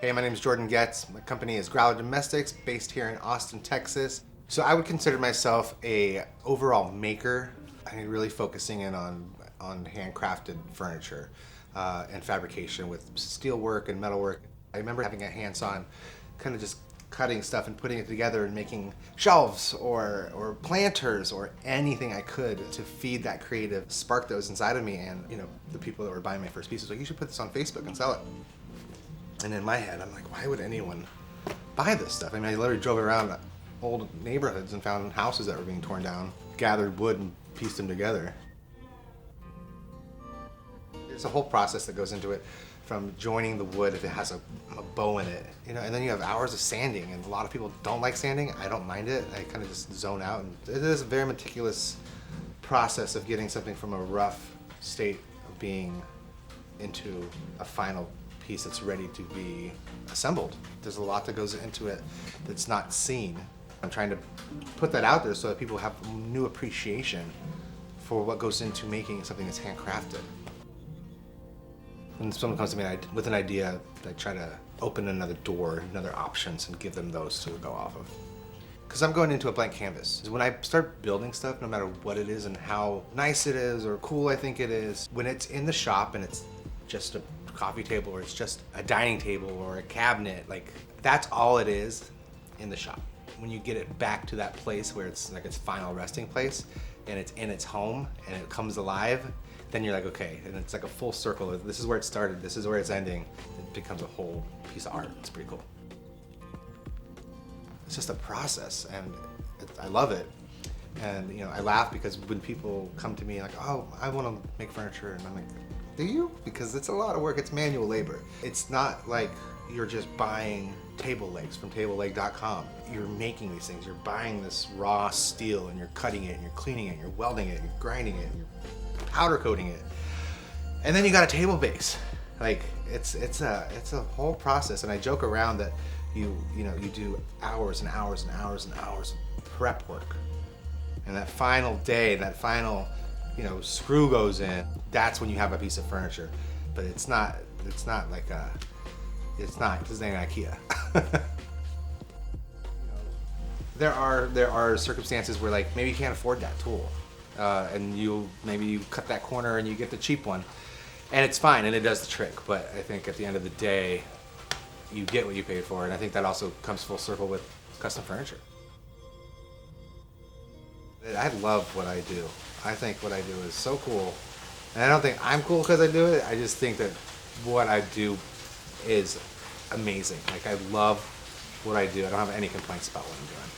Hey, my name is Jordan Goetz. My company is Growler Domestics, based here in Austin, Texas. So I would consider myself a overall maker. I'm really focusing in on handcrafted furniture and fabrication with steel work and metal work. I remember having a hands-on kind of just cutting stuff and putting it together and making shelves or planters or anything I could to feed that creative spark that was inside of me. And the people that were buying my first pieces were like, you should put this on Facebook and sell it. And in my head, I'm like, why would anyone buy this stuff? I mean, I literally drove around old neighborhoods and found houses that were being torn down, gathered wood and pieced them together. There's a whole process that goes into it, from joining the wood if it has a bow in it, and then you have hours of sanding, and a lot of people don't like sanding. I don't mind it. I kind of just zone out, and it is a very meticulous process of getting something from a rough state of being into a final piece that's ready to be assembled. There's a lot that goes into it that's not seen. I'm trying to put that out there so that people have new appreciation for what goes into making something that's handcrafted. When someone comes to me with an idea, I try to open another door, another options, and give them those to go off of. Because I'm going into a blank canvas. When I start building stuff, no matter what it is and how nice it is or cool I think it is, when it's in the shop and it's just a coffee table or it's just a dining table or a cabinet, like that's all it is in the shop. When you get it back to that place where it's like its final resting place and it's in its home and it comes alive, then you're like, okay, and it's like a full circle. This is where it started, this is where it's ending. It becomes a whole piece of art. It's pretty cool. It's just a process, and I love it. And I laugh because when people come to me like, oh, I want to make furniture, and I'm like, do you? Because it's a lot of work, it's manual labor. It's not like you're just buying table legs from tableleg.com. You're making these things, you're buying this raw steel and you're cutting it and you're cleaning it and you're welding it and you're grinding it and you're powder coating it, and then you got a table base. Like it's a whole process. And I joke around that you do hours and hours and hours and hours of prep work, and that final day, that final screw goes in, that's when you have a piece of furniture. But it's not like this ain't IKEA. There are circumstances where like maybe you can't afford that tool. And maybe you cut that corner and you get the cheap one, and it's fine and it does the trick. But I think at the end of the day, you get what you paid for, and I think that also comes full circle with custom furniture. I love what I do. I think what I do is so cool, and I don't think I'm cool because I do it. I just think that what I do is amazing. Like I love what I do. I don't have any complaints about what I'm doing.